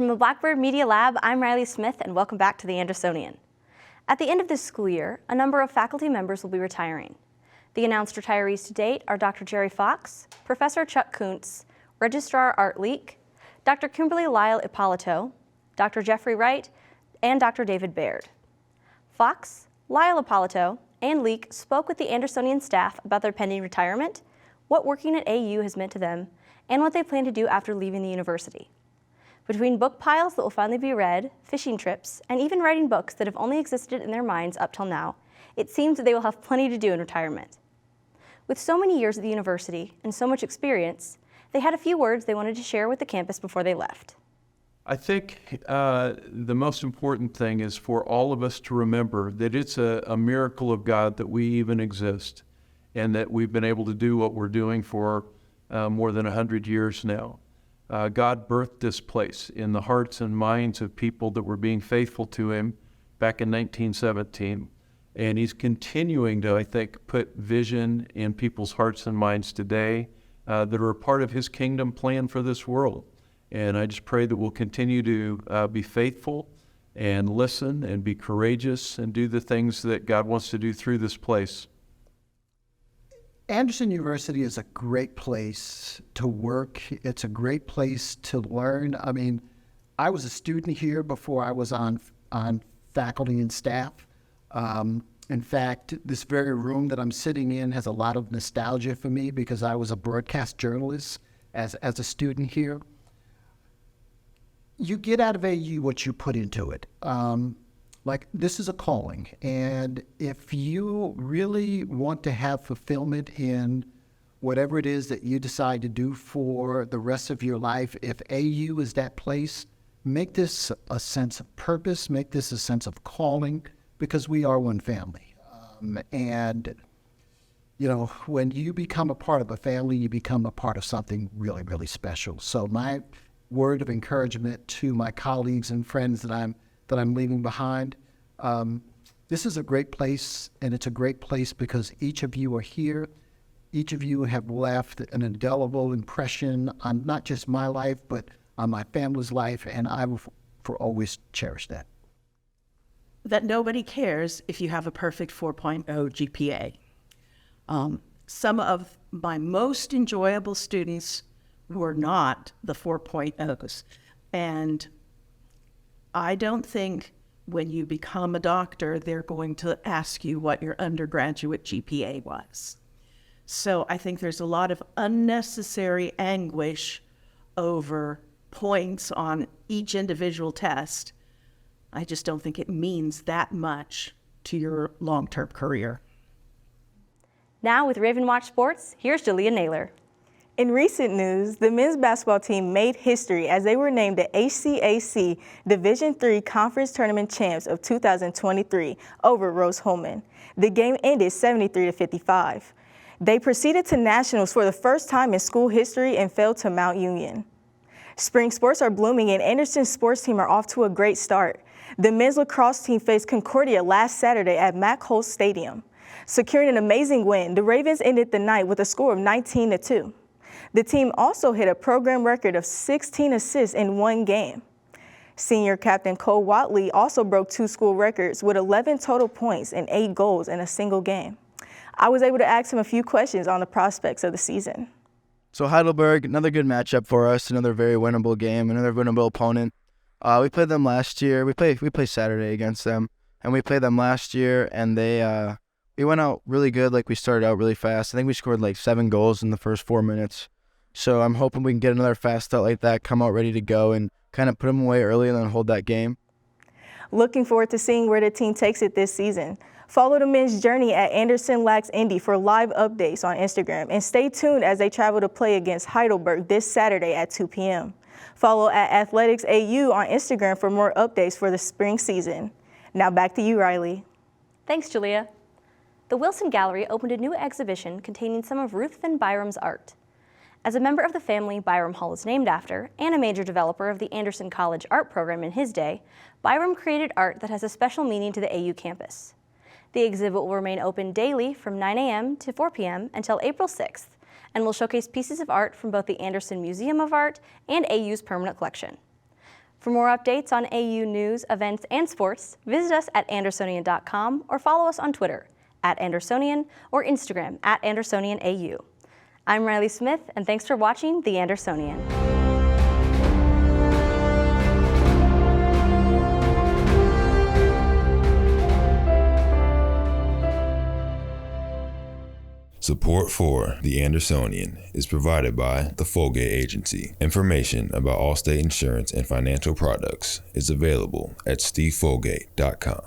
the Blackbird Media Lab, I'm Riley Smith, and welcome back to the Andersonian. At the end of this school year, a number of faculty members will be retiring. The announced retirees to date are Dr. Jerry Fox, Professor Chuck Kuntz, Registrar Art Leek, Dr. Kimberly Lyle Ippolito, Dr. Jeffrey Wright, and Dr. David Baird. Fox, Lyle Ippolito, and Leek spoke with the Andersonian staff about their pending retirement, what working at AU has meant to them, and what they plan to do after leaving the university. Between book piles that will finally be read, fishing trips, and even writing books that have only existed in their minds up till now, it seems that they will have plenty to do in retirement. With so many years at the university and so much experience, they had a few words they wanted to share with the campus before they left. I think the most important thing is for all of us to remember that it's a miracle of God that we even exist and that we've been able to do what we're doing for more than 100 years now. God birthed this place in the hearts and minds of people that were being faithful to Him back in 1917. And He's continuing to, I think, put vision in people's hearts and minds today that are a part of His kingdom plan for this world. And I just pray that we'll continue to be faithful and listen and be courageous and do the things that God wants to do through this place. Anderson University is a great place to work. It's a great place to learn. I mean, I was a student here before I was on faculty and staff. In fact, this very room that I'm sitting in has a lot of nostalgia for me because I was a broadcast journalist as a student here. You get out of AU what you put into it. This is a calling, and if you really want to have fulfillment in whatever it is that you decide to do for the rest of your life, if AU is that place, make this a sense of purpose, make this a sense of calling, because we are one family. And, you know, when you become a part of a family, you become a part of something really, really special. So my word of encouragement to my colleagues and friends that I'm leaving behind. This is a great place, and it's a great place because each of you are here. Each of you have left an indelible impression on not just my life, but on my family's life, and I will for always cherish that. That nobody cares if you have a perfect 4.0 GPA. Some of my most enjoyable students were not the 4.0s, and I don't think when you become a doctor, they're going to ask you what your undergraduate GPA was. So I think there's a lot of unnecessary anguish over points on each individual test. I just don't think it means that much to your long-term career. Now with Raven Watch Sports, here's Jalea Naylor. In recent news, the men's basketball team made history as they were named the HCAC Division III Conference Tournament Champs of 2023 over Rose-Hulman. The game ended 73-55. They proceeded to nationals for the first time in school history and fell to Mount Union. Spring sports are blooming and Anderson's sports team are off to a great start. The men's lacrosse team faced Concordia last Saturday at Mack Holtz Stadium. Securing an amazing win, the Ravens ended the night with a score of 19-2. The team also hit a program record of 16 assists in one game. Senior captain Cole Watley also broke two school records with 11 total points and 8 goals in a single game. I was able to ask him a few questions on the prospects of the season. So Heidelberg, another good matchup for us, another very winnable game, another winnable opponent. We played them last year. We play Saturday against them, and we played them last year, and we went out really good. Like, we started out really fast. I think we scored like 7 goals in the first 4 minutes. So I'm hoping we can get another fast start like that, come out ready to go, and kind of put them away early and then hold that game. Looking forward to seeing where the team takes it this season. Follow the men's journey at Anderson Lax Indy for live updates on Instagram, and stay tuned as they travel to play against Heidelberg this Saturday at 2 p.m. Follow at Athletics AU on Instagram for more updates for the spring season. Now back to you, Riley. Thanks, Jalea. The Wilson Gallery opened a new exhibition containing some of Ruthven Byram's art. As a member of the family Byram Hall is named after, and a major developer of the Anderson College art program in his day, Byram created art that has a special meaning to the AU campus. The exhibit will remain open daily from 9 a.m. to 4 p.m. until April 6th, and will showcase pieces of art from both the Anderson Museum of Art and AU's permanent collection. For more updates on AU news, events, and sports, visit us at Andersonian.com or follow us on Twitter @Andersonian or Instagram @AndersonianAU. I'm Riley Smith, and thanks for watching The Andersonian. Support for The Andersonian is provided by the Folgate Agency. Information about Allstate insurance and financial products is available at stevefolgate.com.